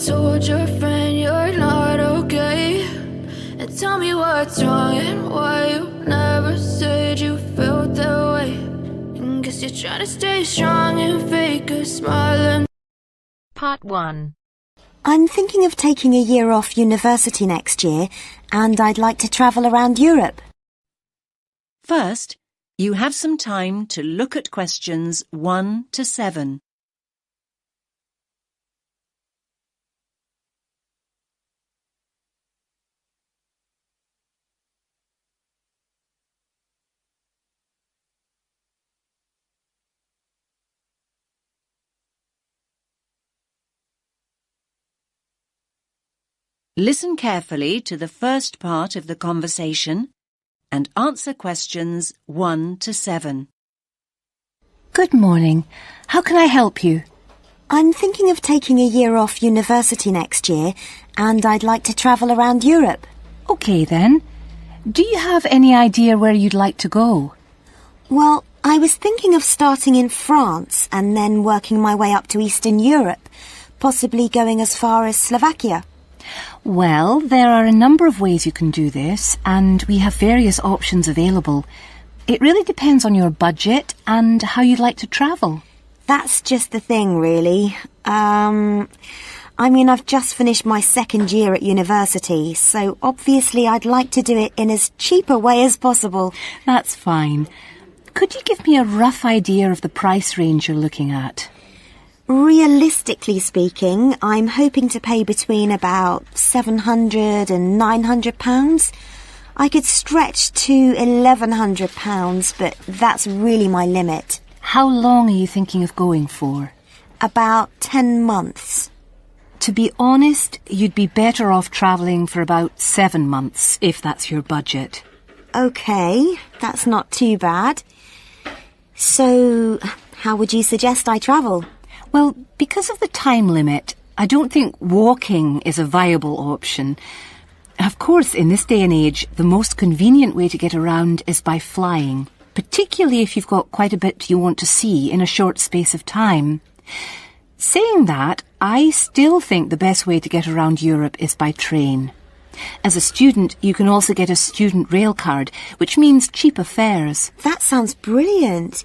told your friend you're not okay? And tell me what's wrong and why you never said you felt that way. And guess you're trying to stay strong and fake a smile and Part 1. I'm thinking of taking a year off university next year, and I'd like to travel around Europe. First, you have some time to look at questions 1 to 7. Listen carefully to the first part of the conversation and answer questions 1 to 7. Good morning. How can I help you? I'm thinking of taking a year off university next year, and I'd like to travel around Europe. Okay then. Do you have any idea where you'd like to go? Well, I was thinking of starting in France and then working my way up to Eastern Europe, possibly going as far as Slovakia. Well, there are a number of ways you can do this, and we have various options available. It really depends on your budget and how you'd like to travel. That's just the thing, really. I've just finished my second year at university, so obviously I'd like to do it in as cheap a way as possible. That's fine. Could you give me a rough idea of the price range you're looking at? Realistically speaking, I'm hoping to pay between about £700 and £900. I could stretch to £1,100, but that's really my limit. How long are you thinking of going for? About 10 months. To be honest, you'd be better off travelling for about 7 months, if that's your budget. OK, that's not too bad. So, how would you suggest I travel? Well, because of the time limit, I don't think walking is a viable option. Of course, in this day and age, the most convenient way to get around is by flying, particularly if you've got quite a bit you want to see in a short space of time. Saying that, I still think the best way to get around Europe is by train. As a student, you can also get a student rail card, which means cheaper fares. That sounds brilliant.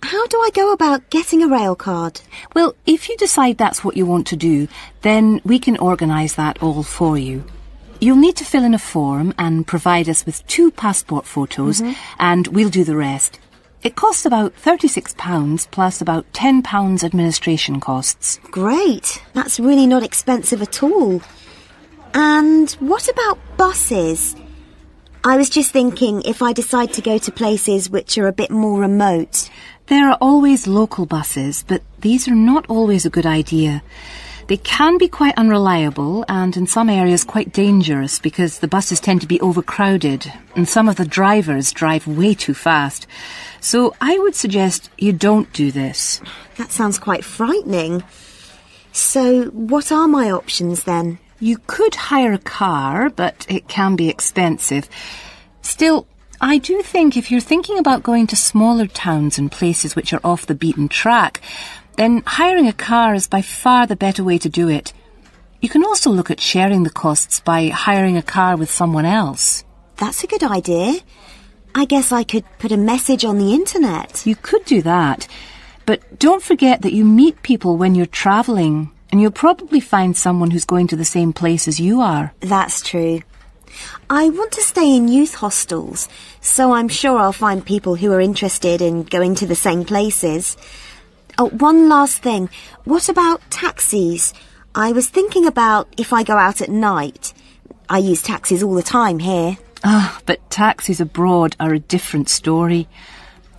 How do I go about getting a rail card? Well, if you decide that's what you want to do, then we can organise that all for you. You'll need to fill in a form and provide us with 2 passport photos, and we'll do the rest. It costs about £36 plus about £10 administration costs. Great. That's really not expensive at all. And what about buses? I was just thinking if I decide to go to places which are a bit more remote. There are always local buses, but these are not always a good idea. They can be quite unreliable and in some areas quite dangerous because the buses tend to be overcrowded and some of the drivers drive way too fast. So I would suggest you don't do this. That sounds quite frightening. So what are my options then? You could hire a car, but it can be expensive. Still, I do think if you're thinking about going to smaller towns and places which are off the beaten track, then hiring a car is by far the better way to do it. You can also look at sharing the costs by hiring a car with someone else. That's a good idea. I guess I could put a message on the internet. You could do that, but don't forget that you meet people when you're travelling, and you'll probably find someone who's going to the same place as you are. That's true. I want to stay in youth hostels, so I'm sure I'll find people who are interested in going to the same places. Oh, one last thing. What about taxis? I was thinking about if I go out at night. I use taxis all the time here. But taxis abroad are a different story.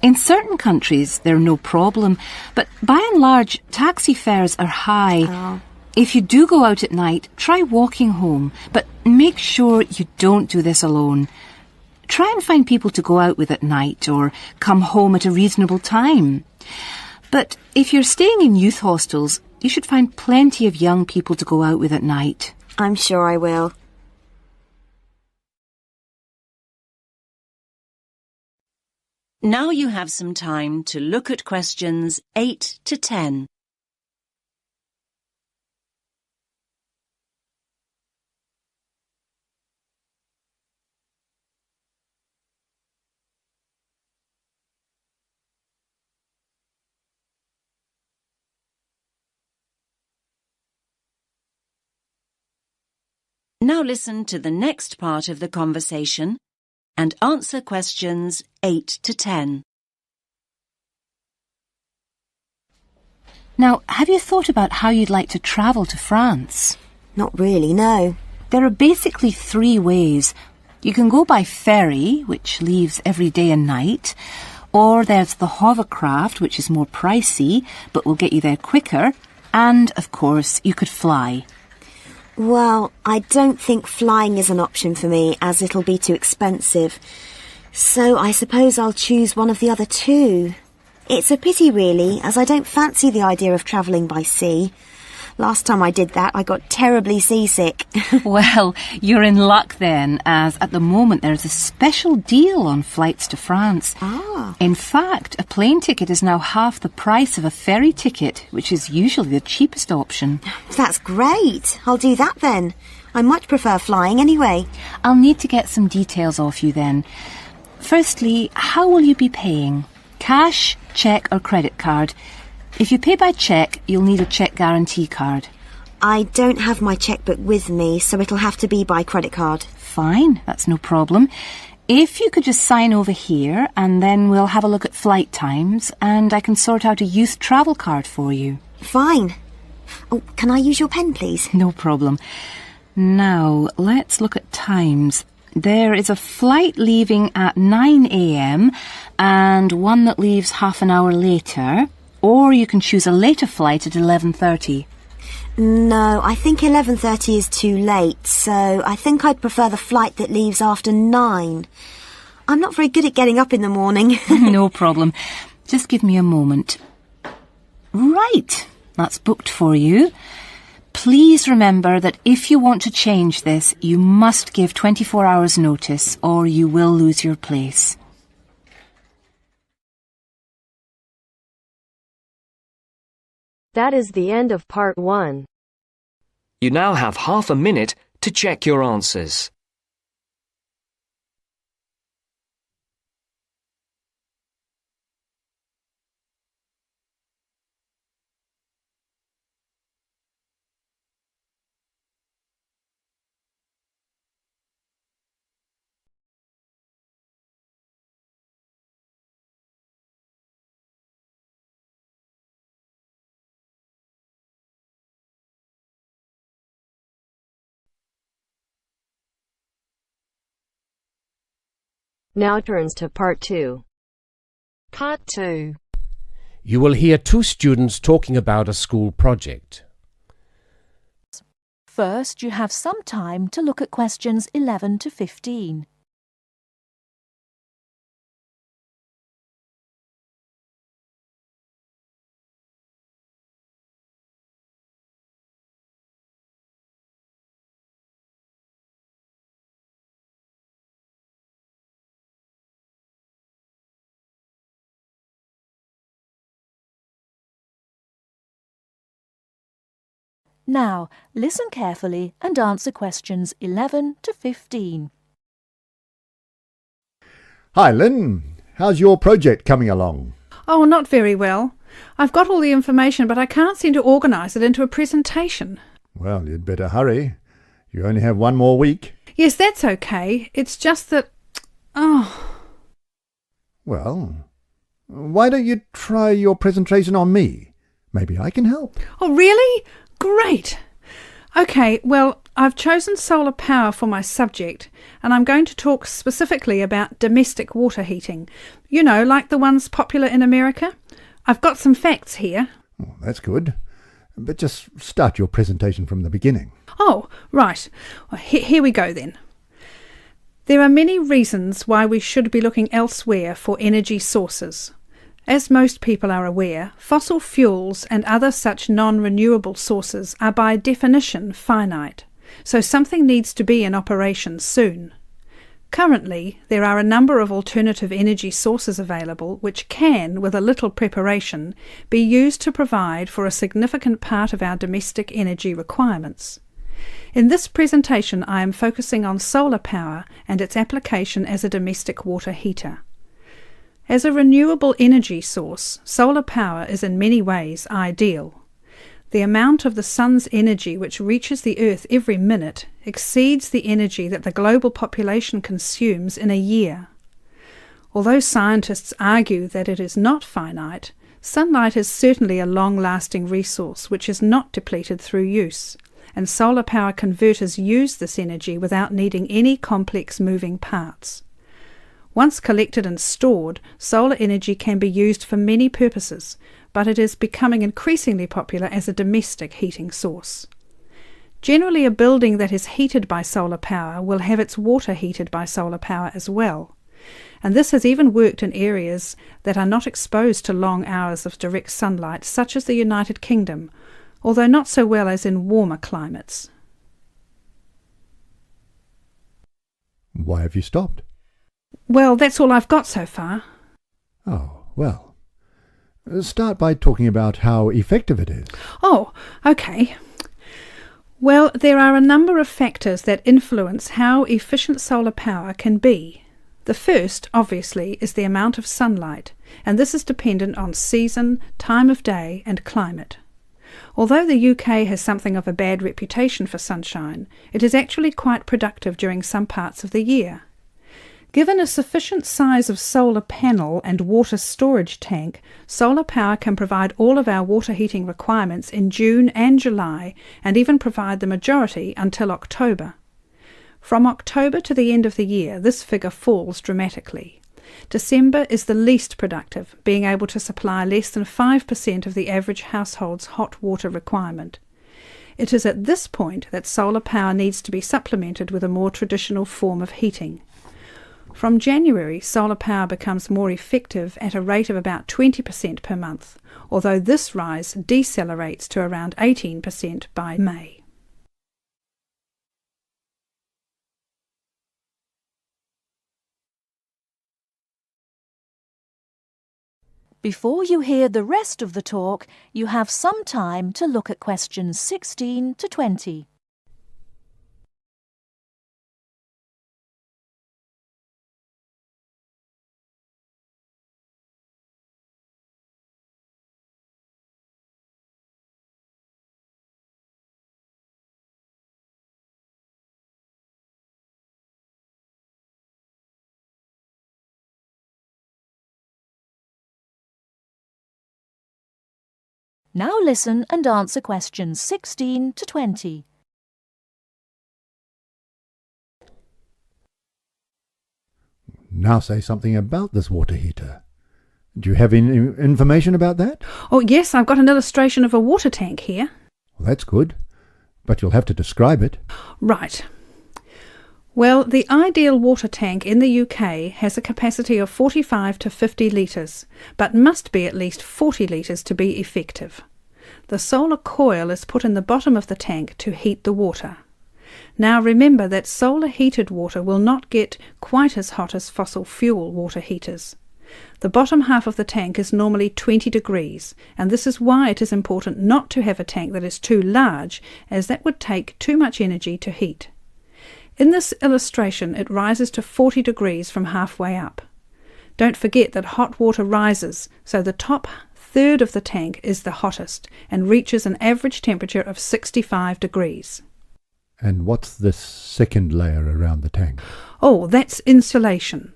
In certain countries, they're no problem, but by and large, taxi fares are high. Oh. If you do go out at night, try walking home, but make sure you don't do this alone. Try and find people to go out with at night or come home at a reasonable time. But if you're staying in youth hostels, you should find plenty of young people to go out with at night. I'm sure I will. Now you have some time to look at questions 8 to 10. Now listen to the next part of the conversation and answer questions 8 to 10. Now, have you thought about how you'd like to travel to France? Not really, no. There are basically 3 ways. You can go by ferry, which leaves every day and night, or there's the hovercraft, which is more pricey, but will get you there quicker, and, of course, you could fly. Well, I don't think flying is an option for me, as it'll be too expensive. So I suppose I'll choose one of the other 2. It's a pity, really, as I don't fancy the idea of travelling by sea. Last time I did that, I got terribly seasick. Well, you're in luck then, as at the moment there's a special deal on flights to France. Ah. In fact, a plane ticket is now half the price of a ferry ticket, which is usually the cheapest option. That's great. I'll do that then. I much prefer flying anyway. I'll need to get some details off you then. Firstly, how will you be paying? Cash, cheque or credit card? If you pay by cheque, you'll need a cheque guarantee card. I don't have my chequebook with me, so it'll have to be by credit card. Fine, that's no problem. If you could just sign over here, and then we'll have a look at flight times, and I can sort out a youth travel card for you. Fine. Oh, can I use your pen, please? No problem. Now, let's look at times. There is a flight leaving at 9 a.m. and one that leaves half an hour later, or you can choose a later flight at 11:30. No, I think 11:30 is too late, so I think I'd prefer the flight that leaves after 9. I'm not very good at getting up in the morning. No problem. Just give me a moment. Right, that's booked for you. Please remember that if you want to change this, you must give 24 hours notice or you will lose your place. That is the end of part 1. You now have half a minute to check your answers. Now turns to part 2. Part 2. You will hear 2 students talking about a school project. First, you have some time to look at questions 11 to 15. Now, listen carefully and answer questions 11 to 15. Hi, Lynn. How's your project coming along? Oh, not very well. I've got all the information, but I can't seem to organise it into a presentation. Well, you'd better hurry. You only have 1 more week. Yes, that's okay. It's just that... Well, why don't you try your presentation on me? Maybe I can help. Oh, really? Great! OK, well, I've chosen solar power for my subject, and I'm going to talk specifically about domestic water heating. You know, like the ones popular in America. I've got some facts here. Oh, that's good. But just start your presentation from the beginning. Oh, right. Well, here we go then. There are many reasons why we should be looking elsewhere for energy sources. As most people are aware, fossil fuels and other such non-renewable sources are by definition finite, so something needs to be in operation soon. Currently, there are a number of alternative energy sources available which can, with a little preparation, be used to provide for a significant part of our domestic energy requirements. In this presentation, I am focusing on solar power and its application as a domestic water heater. As a renewable energy source, solar power is in many ways ideal. The amount of the sun's energy which reaches the earth every minute exceeds the energy that the global population consumes in a year. Although scientists argue that it is not finite, sunlight is certainly a long-lasting resource which is not depleted through use, and solar power converters use this energy without needing any complex moving parts. Once collected and stored, solar energy can be used for many purposes, but it is becoming increasingly popular as a domestic heating source. Generally, a building that is heated by solar power will have its water heated by solar power as well, and this has even worked in areas that are not exposed to long hours of direct sunlight, such as the United Kingdom, although not so well as in warmer climates. Why have you stopped? Well, that's all I've got so far. Oh, well. Start by talking about how effective it is. Oh, okay. Well, there are a number of factors that influence how efficient solar power can be. The first, obviously, is the amount of sunlight, and this is dependent on season, time of day, and climate. Although the UK has something of a bad reputation for sunshine, it is actually quite productive during some parts of the year. Given a sufficient size of solar panel and water storage tank, solar power can provide all of our water heating requirements in June and July, and even provide the majority until October. From October to the end of the year, this figure falls dramatically. December is the least productive, being able to supply less than 5% of the average household's hot water requirement. It is at this point that solar power needs to be supplemented with a more traditional form of heating. From January, solar power becomes more effective at a rate of about 20% per month, although this rise decelerates to around 18% by May. Before you hear the rest of the talk, you have some time to look at questions 16 to 20. Now listen and answer questions 16 to 20. Now say something about this water heater. Do you have any information about that? Oh yes, I've got an illustration of a water tank here. Well, that's good, but you'll have to describe it. Right. Well, the ideal water tank in the UK has a capacity of 45 to 50 litres, but must be at least 40 litres to be effective. The solar coil is put in the bottom of the tank to heat the water. Now remember that solar heated water will not get quite as hot as fossil fuel water heaters. The bottom half of the tank is normally 20 degrees, and this is why it is important not to have a tank that is too large, as that would take too much energy to heat. In this illustration, it rises to 40 degrees from halfway up. Don't forget that hot water rises, so the top third of the tank is the hottest and reaches an average temperature of 65 degrees. And what's this second layer around the tank? Oh, that's insulation.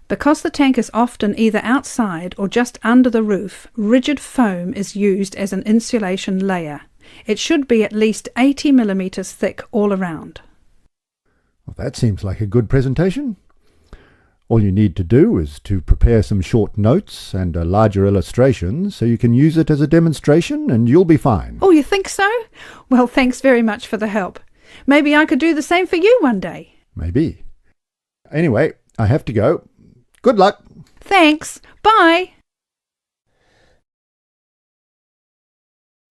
Because the tank is often either outside or just under the roof, rigid foam is used as an insulation layer. It should be at least 80 millimetres thick all around. Well, that seems like a good presentation. All you need to do is to prepare some short notes and a larger illustration so you can use it as a demonstration and you'll be fine. Oh, you think so? Well, thanks very much for the help. Maybe I could do the same for you one day. Maybe. Anyway, I have to go. Good luck. Thanks. Bye.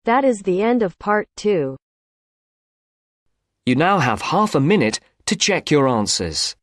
That is the end of part 2. You now have half a minute to check your answers.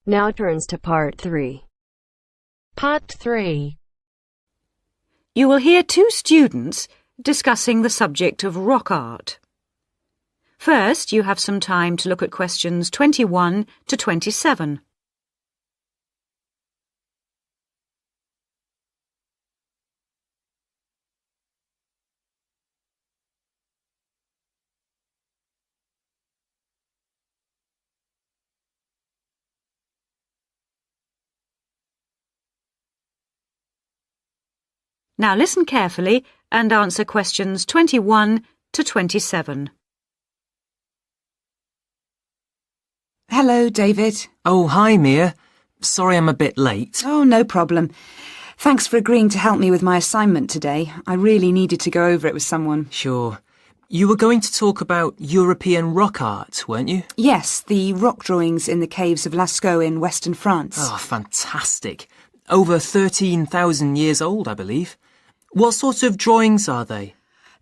Now turns to Part 3. Part 3. You will hear two students discussing the subject of rock art. First, you have some time to look at questions 21 to 27. Now listen carefully and answer questions 21 to 27. Hello, David. Oh, hi, Mia. Sorry I'm a bit late. Oh, no problem. Thanks for agreeing to help me with my assignment today. I really needed to go over it with someone. Sure. You were going to talk about European rock art, weren't you? Yes, the rock drawings in the caves of Lascaux in western France. Oh, fantastic. Over 13,000 years old, I believe. What sort of drawings are they?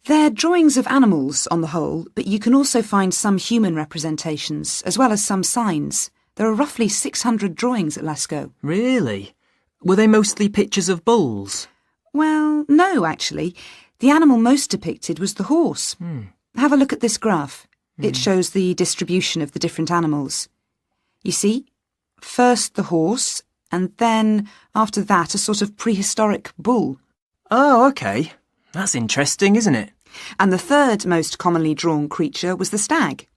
They're drawings of animals on the whole, but you can also find some human representations, as well as some signs. There are roughly 600 drawings at Lascaux. Really? Were they mostly pictures of bulls? Well, no, actually. The animal most depicted was the horse. Have a look at this graph. It shows the distribution of the different animals. You see, first the horse, and then, after that, a sort of prehistoric bull. Oh, OK. That's interesting, isn't it? And the third most commonly drawn creature was the stag.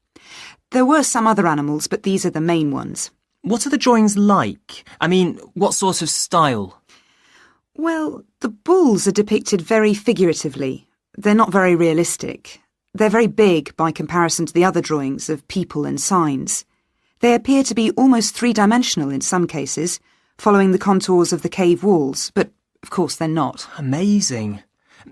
There were some other animals, but these are the main ones. What are the drawings like? I mean, what sort of style? Well, the bulls are depicted very figuratively. They're not very realistic. They're very big by comparison to the other drawings of people and signs. They appear to be almost three-dimensional in some cases, following the contours of the cave walls, but of course they're not. Amazing.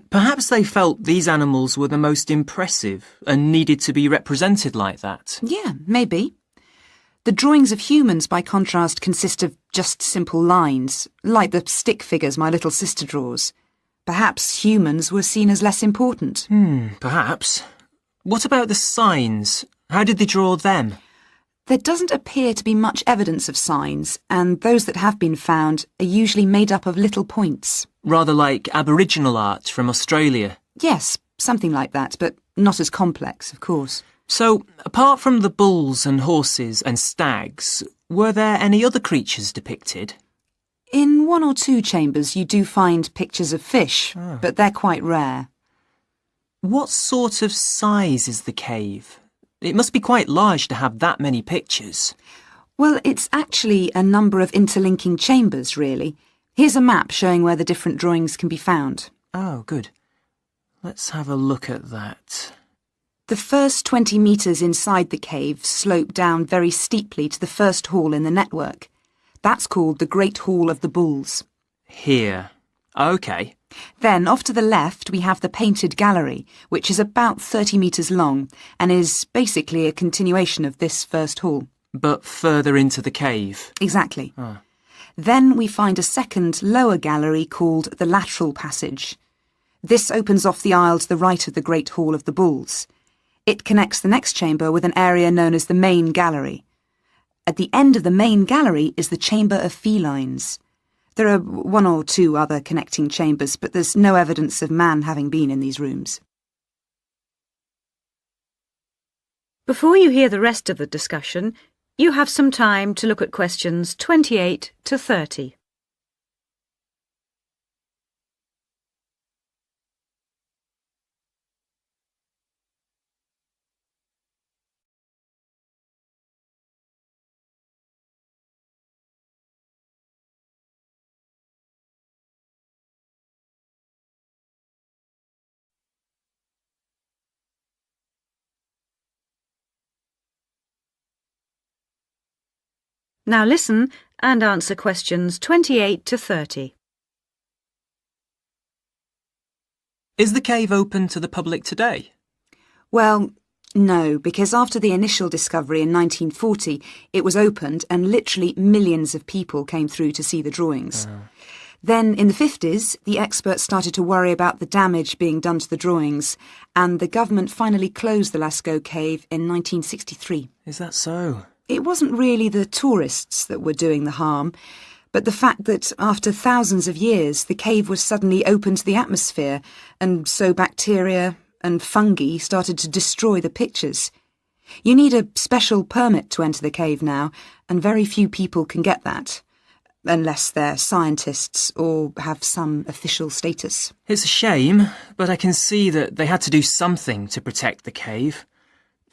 Perhaps they felt these animals were the most impressive and needed to be represented like that. Yeah, maybe. The drawings of humans, by contrast, consist of just simple lines, like the stick figures my little sister draws. Perhaps humans were seen as less important. Perhaps. What about the signs? How did they draw them? There doesn't appear to be much evidence of signs, and those that have been found are usually made up of little points. Rather like Aboriginal art from Australia. Yes, something like that, but not as complex, of course. So, apart from the bulls and horses and stags, were there any other creatures depicted? In one or two chambers you do find pictures of fish, but they're quite rare. What sort of size is the cave? It must be quite large to have that many pictures. Well, it's actually a number of interlinking chambers, really. Here's a map showing where the different drawings can be found. Oh, good. Let's have a look at that. The first 20 metres inside the cave slope down very steeply to the first hall in the network. That's called the Great Hall of the Bulls. Here. OK. Then, off to the left, we have the Painted Gallery, which is about 30 metres long and is basically a continuation of this first hall. But further into the cave. Exactly. Then we find a second, lower gallery called the Lateral Passage. This opens off the aisle to the right of the Great Hall of the Bulls. It connects the next chamber with an area known as the Main Gallery. At the end of the Main Gallery is the Chamber of Felines. There are one or two other connecting chambers, but there's no evidence of man having been in these rooms. Before you hear the rest of the discussion, you have some time to look at questions 28 to 30. Now listen and answer questions 28 to 30. Is the cave open to the public today? Well, no, because after the initial discovery in 1940, it was opened and literally millions of people came through to see the drawings. Then, in the 50s, the experts started to worry about the damage being done to the drawings, and the government finally closed the Lascaux cave in 1963. Is that so? It wasn't really the tourists that were doing the harm, but the fact that after thousands of years the cave was suddenly open to the atmosphere, and so bacteria and fungi started to destroy the pictures. You need a special permit to enter the cave now, and very few people can get that, unless they're scientists or have some official status. It's a shame, but I can see that they had to do something to protect the cave.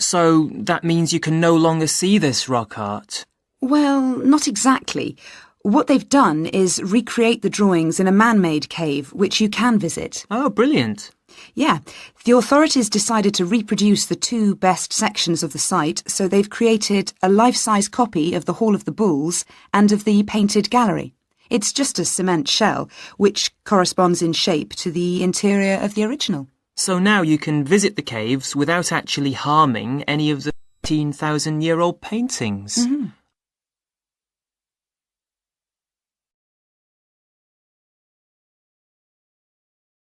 So that means you can no longer see this rock art. Well, not exactly. What they've done is recreate the drawings in a man-made cave, which you can visit. Oh, brilliant. Yeah, the authorities decided to reproduce the two best sections of the site, so they've created a life-size copy of the Hall of the Bulls and of the painted gallery. It's just a cement shell, which corresponds in shape to the interior of the original. So now you can visit the caves without actually harming any of the 15,000-year-old paintings. Mm-hmm.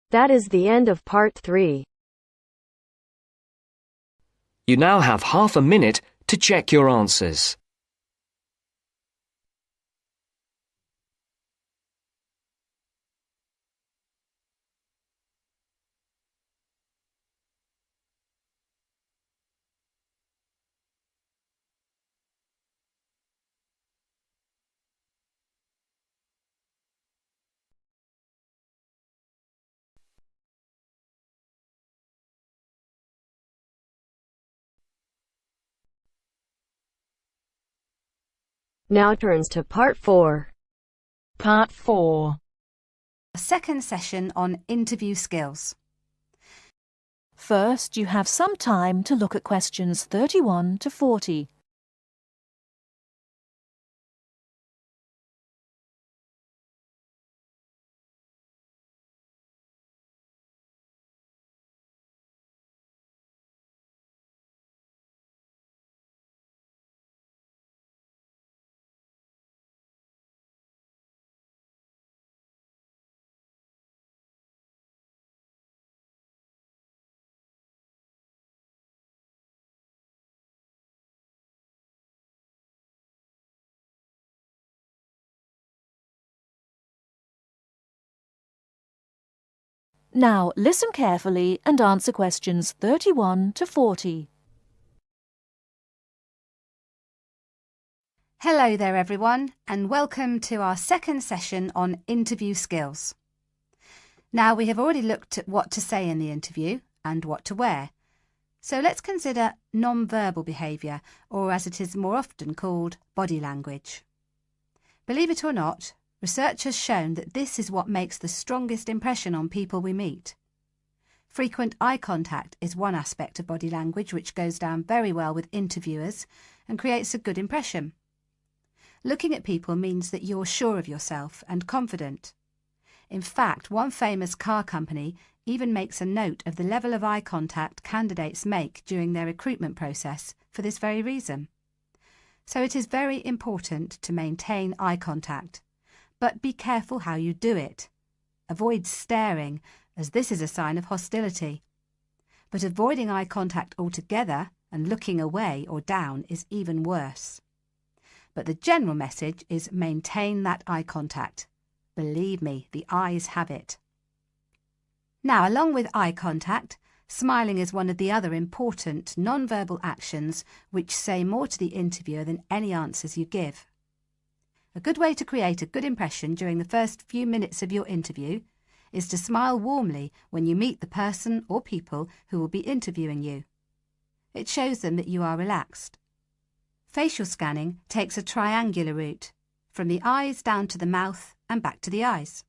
That is the end of part 3. You now have half a minute to check your answers. Now turns to part 4. Part 4. A second session on interview skills. First, you have some time to look at questions 31 to 40. Now listen carefully and answer questions 31 to 40. Hello there everyone, and welcome to our second session on interview skills. Now we have already looked at what to say in the interview and what to wear. So let's consider non-verbal behaviour, or as it is more often called, body language. Believe it or not, research has shown that this is what makes the strongest impression on people we meet. Frequent eye contact is one aspect of body language which goes down very well with interviewers and creates a good impression. Looking at people means that you're sure of yourself and confident. In fact, one famous car company even makes a note of the level of eye contact candidates make during their recruitment process for this very reason. So it is very important to maintain eye contact. But be careful how you do it. Avoid staring, as this is a sign of hostility. But avoiding eye contact altogether and looking away or down is even worse. But the general message is maintain that eye contact. Believe me, the eyes have it. Now, along with eye contact, smiling is one of the other important non-verbal actions which say more to the interviewer than any answers you give. A good way to create a good impression during the first few minutes of your interview is to smile warmly when you meet the person or people who will be interviewing you. It shows them that you are relaxed. Facial scanning takes a triangular route, from the eyes down to the mouth and back to the eyes.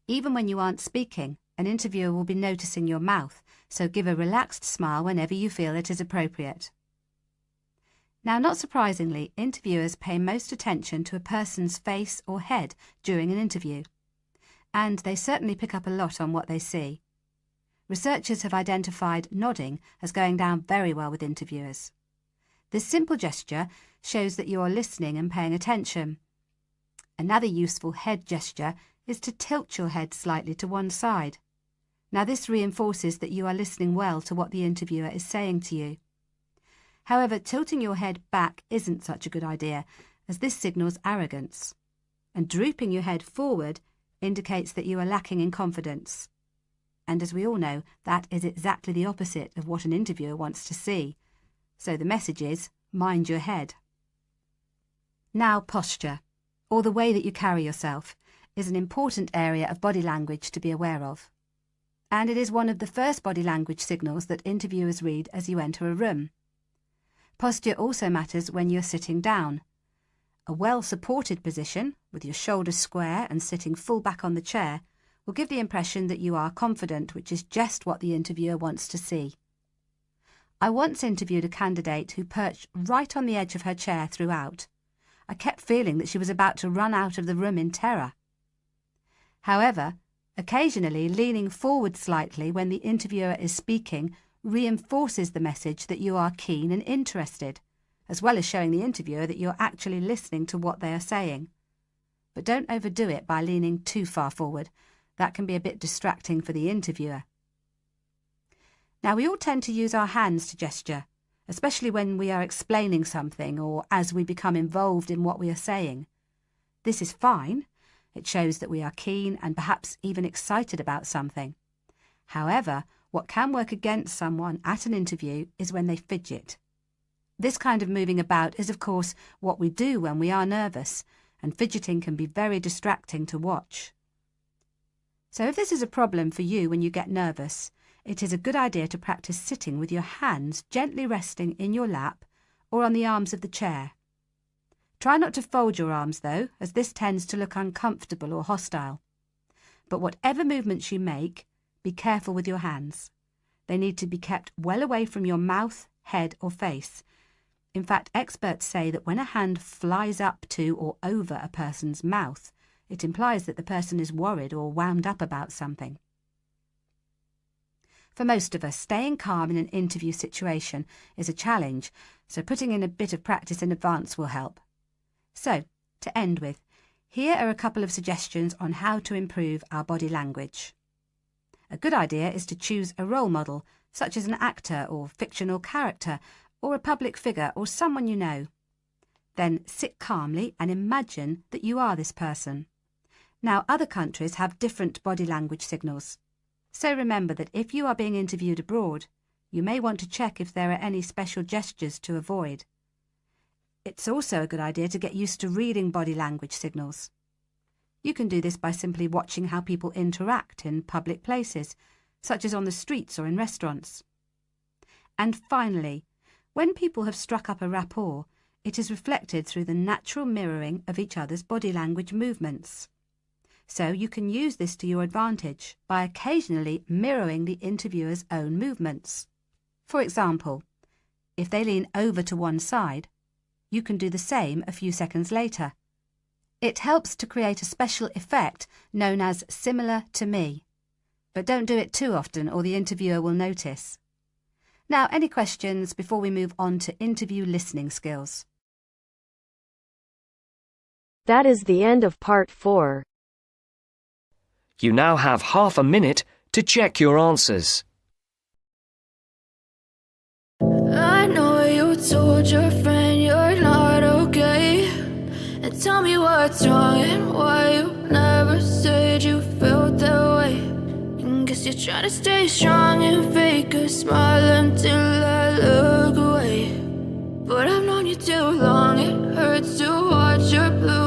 Even when you aren't speaking, an interviewer will be noticing your mouth, so give a relaxed smile whenever you feel it is appropriate. Now, not surprisingly, interviewers pay most attention to a person's face or head during an interview, and they certainly pick up a lot on what they see. Researchers have identified nodding as going down very well with interviewers. This simple gesture shows that you are listening and paying attention. Another useful head gesture is to tilt your head slightly to one side. Now, this reinforces that you are listening well to what the interviewer is saying to you. However, tilting your head back isn't such a good idea, as this signals arrogance. And drooping your head forward indicates that you are lacking in confidence. And as we all know, that is exactly the opposite of what an interviewer wants to see. So the message is, mind your head. Now, posture, or the way that you carry yourself, is an important area of body language to be aware of. And it is one of the first body language signals that interviewers read as you enter a room. Posture also matters when you're sitting down. A well-supported position, with your shoulders square and sitting full back on the chair, will give the impression that you are confident, which is just what the interviewer wants to see. I once interviewed a candidate who perched right on the edge of her chair throughout. I kept feeling that she was about to run out of the room in terror. However, occasionally leaning forward slightly when the interviewer is speaking reinforces the message that you are keen and interested, as well as showing the interviewer that you're actually listening to what they are saying. But don't overdo it by leaning too far forward. That can be a bit distracting for the interviewer. Now, we all tend to use our hands to gesture, especially when we are explaining something or as we become involved in what we are saying. This is fine. It shows that we are keen and perhaps even excited about something. However, what can work against someone at an interview is when they fidget. This kind of moving about is, of course, what we do when we are nervous, and fidgeting can be very distracting to watch. So if this is a problem for you when you get nervous, it is a good idea to practice sitting with your hands gently resting in your lap or on the arms of the chair. Try not to fold your arms though, as this tends to look uncomfortable or hostile. But whatever movements you make, be careful with your hands. They need to be kept well away from your mouth, head or face. In fact, experts say that when a hand flies up to or over a person's mouth, it implies that the person is worried or wound up about something. For most of us, staying calm in an interview situation is a challenge, so putting in a bit of practice in advance will help. So, to end with, here are a couple of suggestions on how to improve our body language. A good idea is to choose a role model, such as an actor or fictional character, or a public figure or someone you know. Then sit calmly and imagine that you are this person. Now, other countries have different body language signals. So remember that if you are being interviewed abroad, you may want to check if there are any special gestures to avoid. It's also a good idea to get used to reading body language signals. You can do this by simply watching how people interact in public places, such as on the streets or in restaurants. And finally, when people have struck up a rapport, it is reflected through the natural mirroring of each other's body language movements. So you can use this to your advantage by occasionally mirroring the interviewer's own movements. For example, if they lean over to one side, you can do the same a few seconds later. It helps to create a special effect known as similar to me. But don't do it too often or the interviewer will notice. Now, any questions before we move on to interview listening skills? That is the end of part 4. You now have half a minute to check your answers. I know you told your friend you're not okay, and tell me what's wrong and why you never said you felt that way. And guess you're trying to stay strong and fake a smile until I look away. But I've known you too long, it hurts to watch your blue